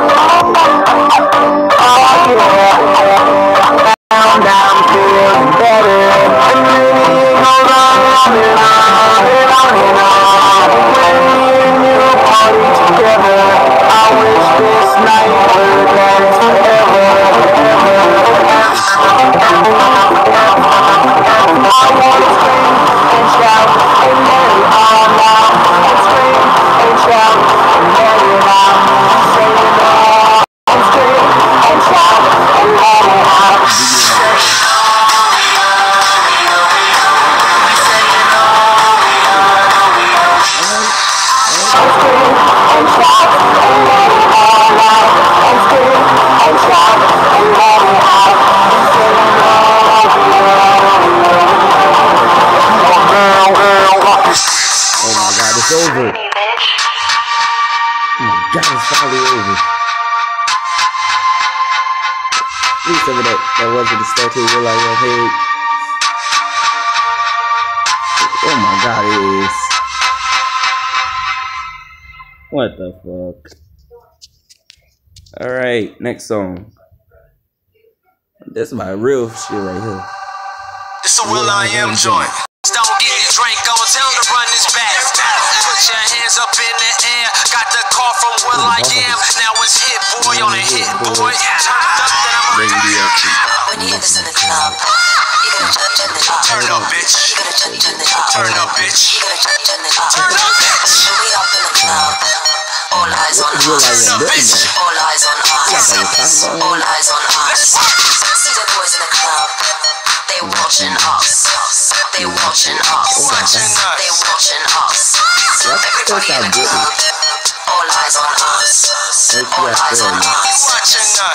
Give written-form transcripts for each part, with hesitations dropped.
Oh yeah. that was at the start to Will I Am Head. Oh my god, it is. What the fuck? Alright, next song. That's my real shit right here. This a Will I Am joint. Don't get your drink on, tell him to run this back. Put your hands up in the air. Got the call from Will I Am. Now it's hit boy on a hit boy. When you hear this in the club, you gotta turn the up. Turn up, bitch. You gotta turn the up. Turn up, bitch. You gotta turn the up. Turn up, bitch. When we up in the club, all eyes on us. All eyes on us. All eyes on us. See the boys in the club. They watching us. They watching us. They watching us. Everybody in the club. All eyes on us. All eyes on us.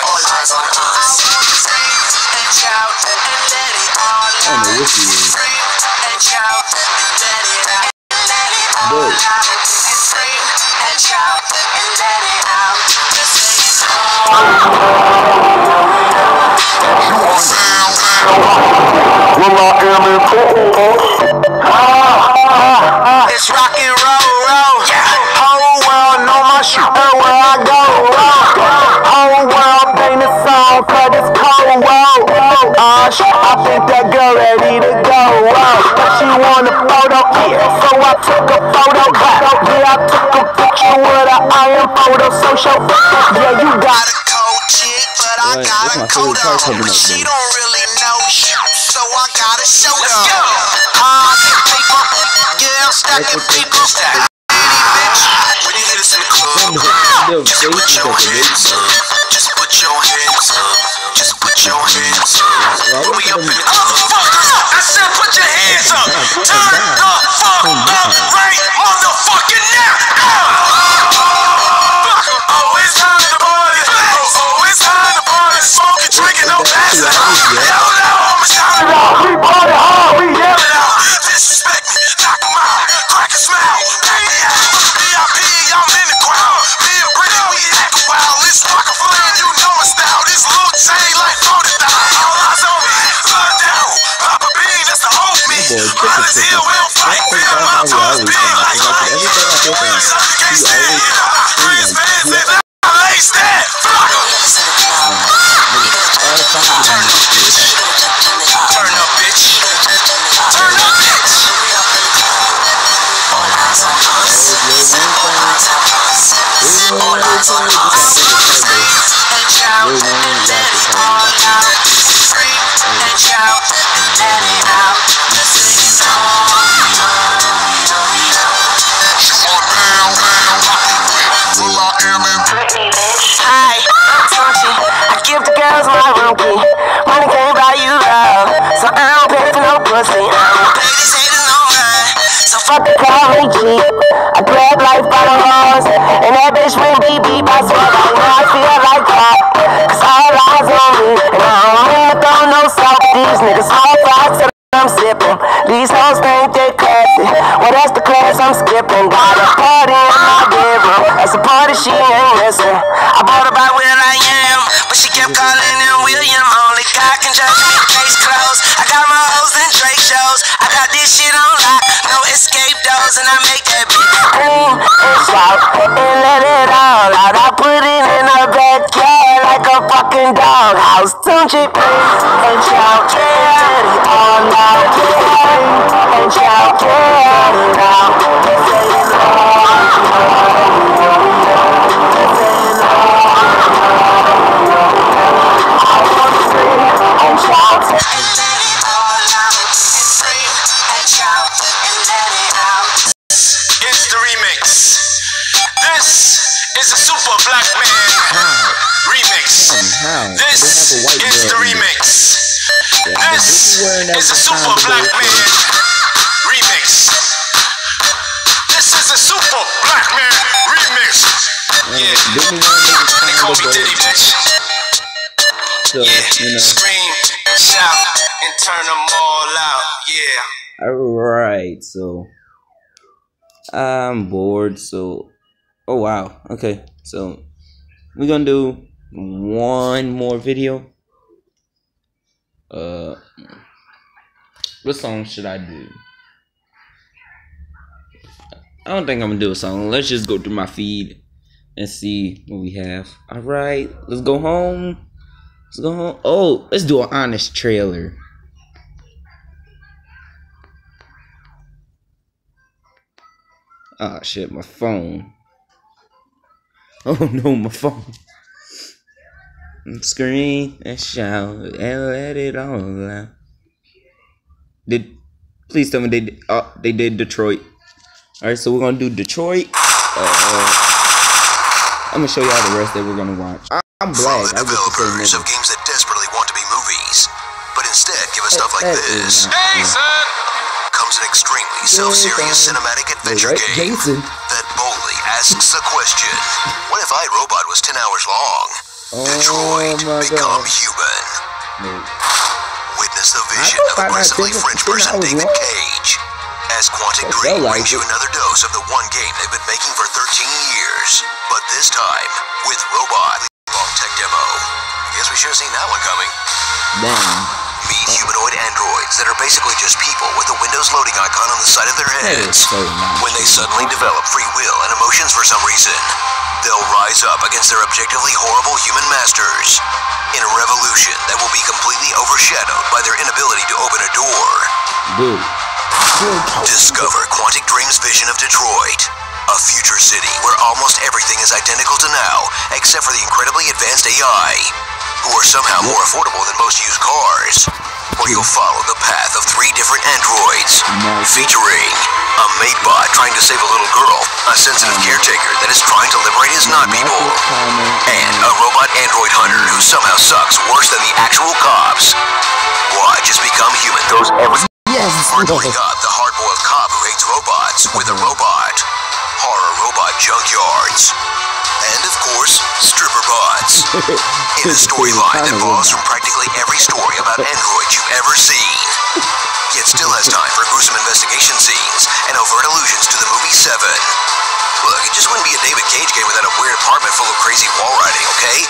All eyes on us. And shout and let it all out. Scream and shout and let it out. Let it all out. And scream and shout and let it out. Just say it's It's rock and roll. Whole world know my shit everywhere I go. Whole world bang the song 'cause it's cold. I think that girl ready to go. But she want a photo, so I took a photo. Yeah, I took a picture with her iron photo social. Yeah, you got a cold chick, but I got a cold up. She don't really know shit, so I gotta show her. Let's go. Yeah, I'm stacking people. When you hear this in the club, just put your hands up. Just put your hands up. Just put your hands up. We up in the motherfuckers. I said put your hands up. Turn the fuck up right motherfucking now. Oh, it's time to party. Oh, it's time to party. Smoking, drinking, no passion. Hell no, I'm shouting. We party hard. We yell it out. Disrespect me, knock 'em out. Crack a smile. VIP, I'm in the crowd. Me and Brittany, we act wild. It's rock a flame, you know my style. This little chain like 40 down. All eyes on me, blood down. Papa Bean, that's the old me. Brothers here, we don't fight. We don't love to us, big like boys. Can't stand it. Friends, fans, and I lace that. Turn up, bitch. Turn up, bitch. Turn up, bitch. All eyes on us. All eyes on us. All eyes on us. And shout and let it all out. Scream and shout and let it out. This is all. Hi, I'm Tunchi. I give the girls my room key. Money can't buy you love, so I don't pay for no pussy. I don't pay these haters no mind, so fuck the call me G. I grab life by the horns, and that bitch ring beep beep. I swear I know I feel like that, 'cause all eyes on me, and I don't mean to throw no salt. These niggas all fast till I'm sipping. These hoes think they classy. Well, that's the class I'm skipping. Got a party in my bedroom. That's a party she ain't missing. I bought her by Will I Am, but she kept calling him William. Only God can judge me. Case closed. I got my hoes and Drake shows. I got this shit on lock. No escape doors, and I make that bitch scream and shout and let it all out. I put it in her backyard like a fucking doghouse. Tunchi and shout, let it all out. And shout, let it out. Say it I wanna scream and shout and let it all out. And scream and shout and let it out. It's the remix. This is a Super Black Man remix. This is the remix. This is a Super Black Man remix. This is a Super Black Man remix. Yeah, they call me Diddy, bitch. So, Yeah, scream and shout and turn them all out. Yeah. Alright, so I'm bored, so oh wow, okay, so we're gonna do one more video Uh, what song should I do? I don't think I'm gonna do a song. Let's just go through my feed and see what we have. All right, let's go home. Let's go home. Oh, let's do an honest trailer. Oh shit, my phone. Oh no, my phone. Scream and shout and let it all out. Please tell me they did Detroit. Alright, so we're gonna do Detroit. I'm gonna show y'all the rest that we're gonna watch. I'm black. From the developers of games that desperately want to be movies, but instead give us stuff like this. Jason! Comes an extremely self-serious cinematic adventure game that boldly asks the question, what if iRobot was 10 hours long? Detroit, become human. Witness the vision of aggressively French person David Cage as Quantic Dream brings you another dose of the one game they've been making for 13 years, but this time with robot. Long tech demo. Guess we should have seen that one coming. Meet humanoid androids that are basically just people with a Windows loading icon on the side of their heads. When they suddenly develop free will and emotions for some reason, they'll rise up against their objectively horrible human masters in a revolution that will be completely overshadowed by their inability to open a door. Discover Quantic Dream's vision of Detroit, a future city where almost everything is identical to now, except for the incredibly advanced AI, who are somehow more affordable than most used cars. Where you'll follow the path of 3 different androids, featuring a matebot trying to save a little girl, a sensitive caretaker that is trying to liberate his not people, and a robot android hunter who somehow sucks worse than the actual cops. Watch as Become Human throws everything bring up the hard-boiled cop who hates robots with a robot, horror robot junkyards, and of course, stripper bots. In a storyline that borrows from practically every story about androids you've ever seen, yet still has time for gruesome investigation scenes and overt allusions to the movie 7. Look, it just wouldn't be a David Cage game without a weird apartment full of crazy wall riding, okay?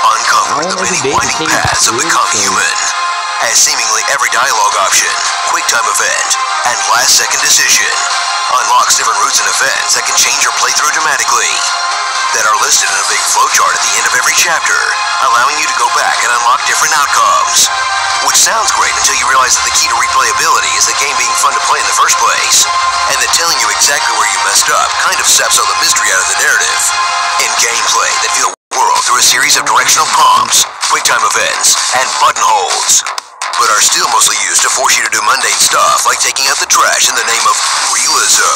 Uncover the many winding paths of Become Human, as seemingly every dialogue option, quick time event, and last second decision unlocks different routes and events that can change your playthrough dramatically, that are listed in a big flowchart at the end of every chapter, allowing you to go back and unlock different outcomes. Which sounds great until you realize that the key to replayability is the game being fun to play in the first place, and that telling you exactly where you messed up kind of saps all the mystery out of the narrative. In gameplay that view the world through a series of directional prompts, quick time events, and button holds, but are still mostly used to force you to do mundane stuff like taking out the trash in the name of realism.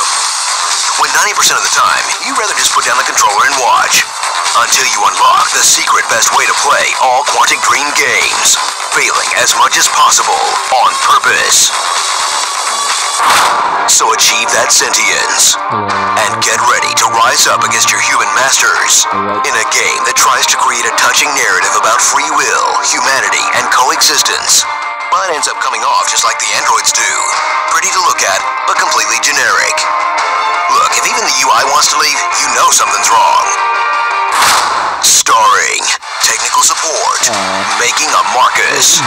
When 90% of the time, you'd rather just put down the controller and watch, until you unlock the secret best way to play all Quantic Dream games, failing as much as possible on purpose. So achieve that sentience, and get ready to rise up against your human masters in a game that tries to create a touching narrative about free will, humanity, and coexistence, but ends up coming off just like the androids do. Pretty to look at, but completely generic. Look, if even the UI wants to leave, you know something's wrong. Starring technical support, making a Marcus,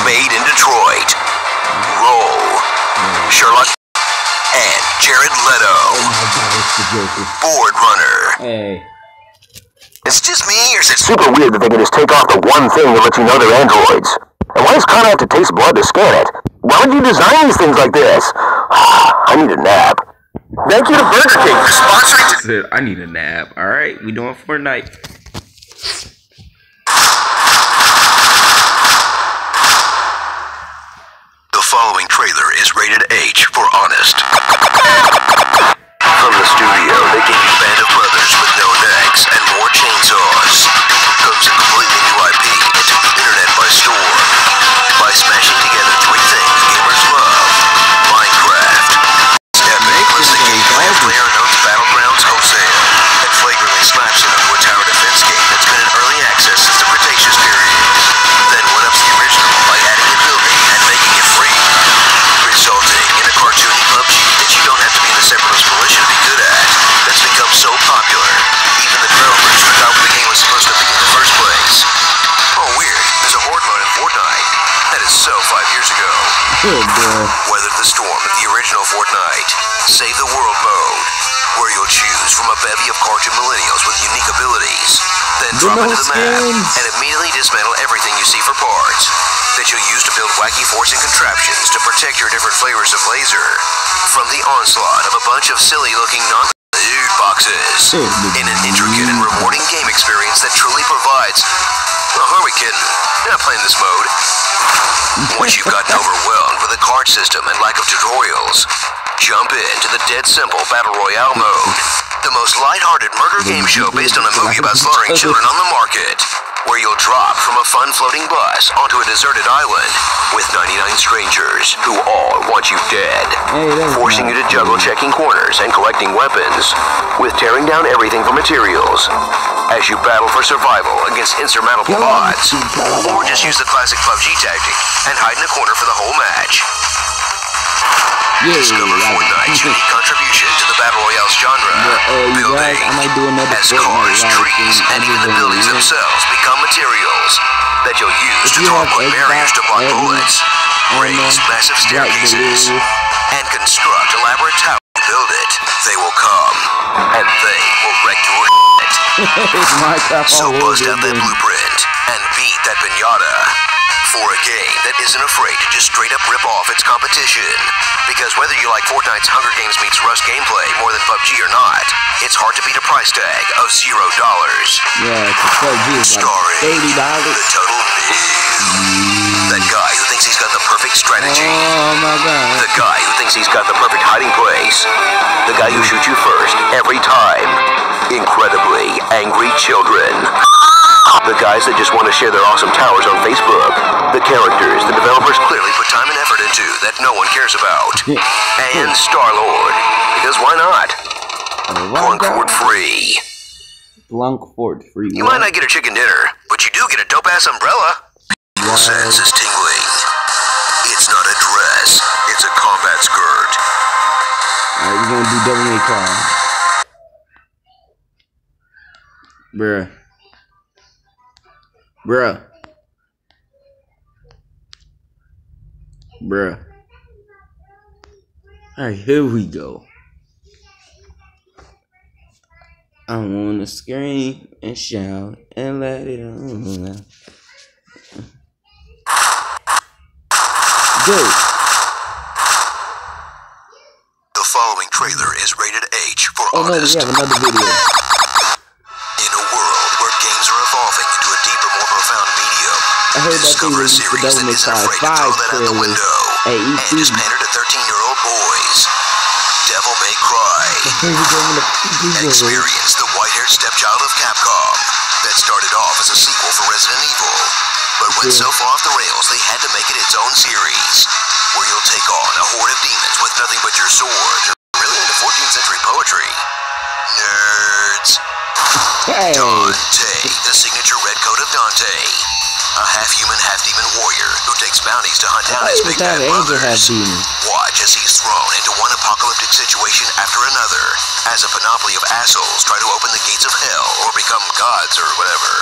made in Detroit, Roll, Sherlock, and Jared Leto, Board Runner. Hey. It's just me, or is it super weird that they can just take off the one thing to let you know they're androids? And why does Connor have to taste blood to scan it? Why would you design these things like this? I need a nap. Thank you to Burger King for sponsoring. I need a nap. All right, we doing Fortnite. The following trailer is rated H for honest. From the studio that gave you Band of Brothers with no necks and more chainsaws, comes a completely new IP that took the internet by storm by smashing together 3 things gamers love: Minecraft, Epic was the gameplay of PlayerUnknown's Battlegrounds wholesale, and flagrantly slaps it onto a tower defense game that's been an early So 5 years ago, Oh boy. weathered the storm of the original Fortnite, Save the World mode, where you'll choose from a bevy of cartoon millennials with unique abilities, then drop into the map and immediately dismantle everything you see for parts that you'll use to build wacky forts and contraptions to protect your different flavors of laser from the onslaught of a bunch of silly-looking non-loot boxes in an intricate and rewarding game experience that truly provides. Well, who are we kidding? You're not playing this mode. Once you've gotten overwhelmed with the card system and lack of tutorials, jump into the dead simple Battle Royale mode, the most lighthearted murder game show based on a movie about slaughtering children on the market, where you'll drop from a fun floating bus onto a deserted island with 99 strangers who all want you dead, forcing you to juggle checking corners and collecting weapons, with tearing down everything for materials as you battle for survival against insurmountable odds, or just use the classic PUBG tactic and hide in a corner for the whole match. Discover Fortnite's unique contribution to the Battle Royale's genre, building as cars, trees, and even the buildings themselves become materials that you'll use to throw up barriers to block bullets, raise massive staircases, and construct elaborate towers to build it. They will come, and they will wreck your shit. So bust out that blueprint and beat that pinata for a game that isn't afraid to just straight up rip off its competition. Because whether you like Fortnite's Hunger Games meets Rust gameplay more than PUBG or not, it's hard to beat a price tag of $0. Yeah, it's PUBG is like $30. The total noob. That guy who thinks he's got the perfect strategy. Oh my god. The guy who thinks he's got the perfect hiding place. The guy who shoots you first every time. Incredibly angry children. The guys that just want to share their awesome towers on Facebook. The characters the developers clearly put time and effort into that no one cares about. And Star-Lord. Because why not? Blunkford free. Blunkford free. You might not get a chicken dinner, but you do get a dope-ass umbrella. People sense is tingling. It's not a dress. It's a combat skirt. Alright, we're gonna do Devil May Cry. Bruh. Bruh. Bruh. Alright, here we go. I wanna scream and shout and let it on. Go. The following trailer is rated H for Oh no, we honest. have another video. In a world where games are evolving into a deeper, more profound medium, I heard that thing discover a was the series Devil that May isn't Cry afraid to 5 throw that out the trailer window at and E3. just pander to 13-year-old boys. Devil May Cry. Experience the white-haired stepchild of Capcom that started off as a sequel for Resident Evil, but went so far off the rails they had to make it its own series, where you'll take on a horde of demons with nothing but your sword. You're really into 14th century poetry. Nerds. Hey. Dante, the signature red coat of Dante. A half-human, half-demon warrior who takes bounties to hunt down his big bad brothers. Watch as he's thrown into one apocalyptic situation after another, as a panoply of assholes try to open the gates of hell or become gods or whatever,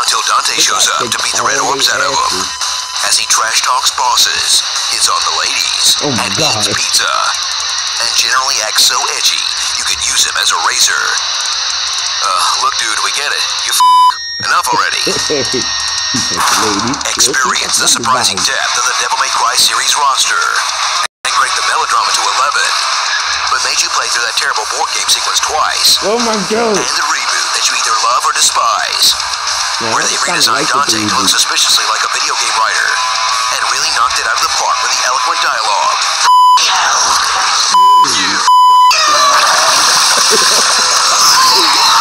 until Dante shows up to beat the red orbs out of them. As he trash talks bosses, hits on the ladies, and eats pizza, and generally acts so edgy you could use him as a razor. Look dude, we get it. You enough already. Experience the surprising depth of the Devil May Cry series roster, and crank the melodrama to 11, but made you play through that terrible board game sequence twice. Oh my god. And the reboot that you either love or despise, where they redesigned Dante to look suspiciously like a video game writer, and really knocked it out of the park with the eloquent dialogue.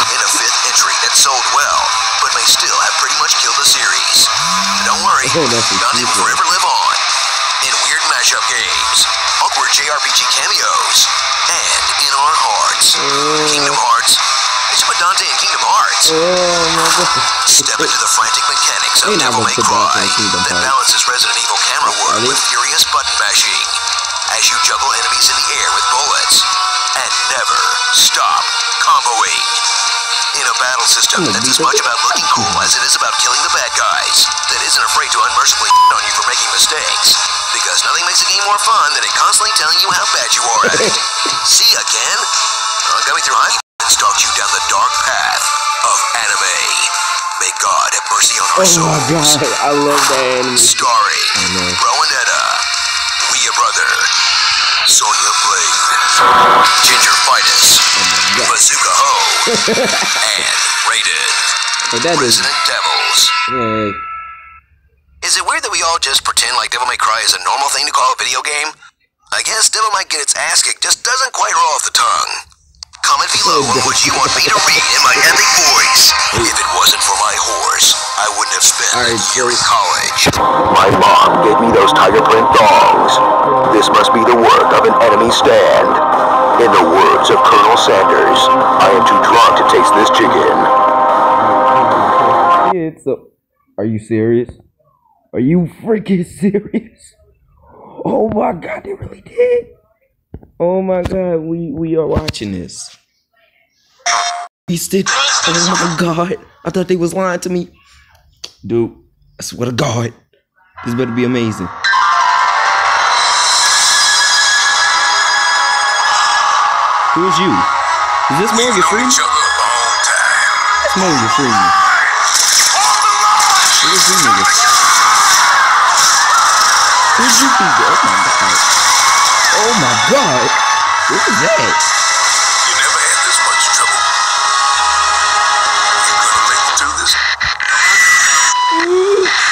In a fifth entry that sold well, but may still have pretty much killed the series. Don't worry, Dante will forever live on in weird mashup games, awkward JRPG cameos, and in our hearts. Kingdom Hearts. They should put Dante in Kingdom Hearts. Step into the frantic mechanics of Devil May Cry that balances Resident Evil camera work with furious button mashing as you juggle enemies in the air with bullets and never stop comboing. In a battle system that's as much about looking cool as it is about killing the bad guys, that isn't afraid to unmercifully on you for making mistakes. Because nothing makes a game more fun than it constantly telling you how bad you are at it. See again? Got me through high and stalked you down the dark path of anime. May God have mercy on our souls. Oh my god, I love that anime. Starring Rowanetta, Wea Brother, Sonya Blade, Ginger Fitus, Bazooka Ho, and Raiden, Resident Devils. Yeah. Is it weird that we all just pretend like Devil May Cry is a normal thing to call a video game? I guess Devil Might Get Its Ass Kicked just doesn't quite roll off the tongue. Comment below on what you want me to read in my epic voice. If it wasn't for my horse, I wouldn't have spent a year in college. My mom gave me those tiger print thongs. This must be the work of an enemy stand. In the words of Colonel Sanders, I am too drunk to taste this chicken. Are you serious? Are you freaking serious? Oh my god, they really did. Oh my god, we are watching this. He did. Oh my god, I thought they was lying to me. Dude, I swear to God, this better be amazing. Who is you? Is this Morgan Freeman? That's Morgan Freeman. Who is you niggas? Who's you people? Oh my god. Oh my god. What is that? You never had this much trouble. You gonna make it through this?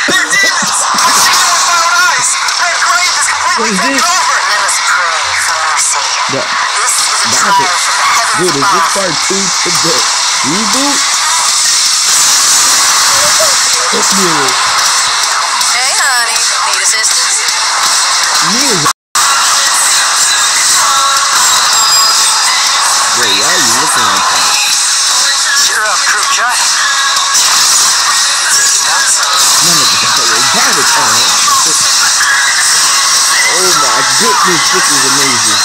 They're demons! I see them with my own eyes! Their grave is completely taken over! Let us pray for mercy. This is a trial from the heavens dude, is this above. part 2 to the reboot? Let's do it. Hey, honey. Need assistance? Wait, why are you looking like that? Cheer up, crew cut. None of the robotic arm. Oh my goodness, this is amazing.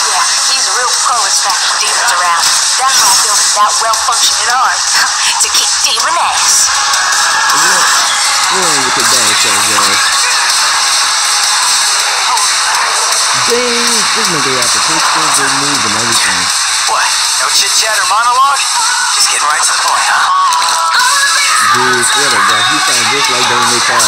Yeah, he's a real pro at smacking demons around. That's why I built that well-functioning arm. To kick demon ass. We're on with the dance show, guys. Dang, this nigga got the pictures and move and everything. What? No chit-chat or monologue? Just getting right to the point, huh? Dude, swear to God, he sounds just like Devil May Cry.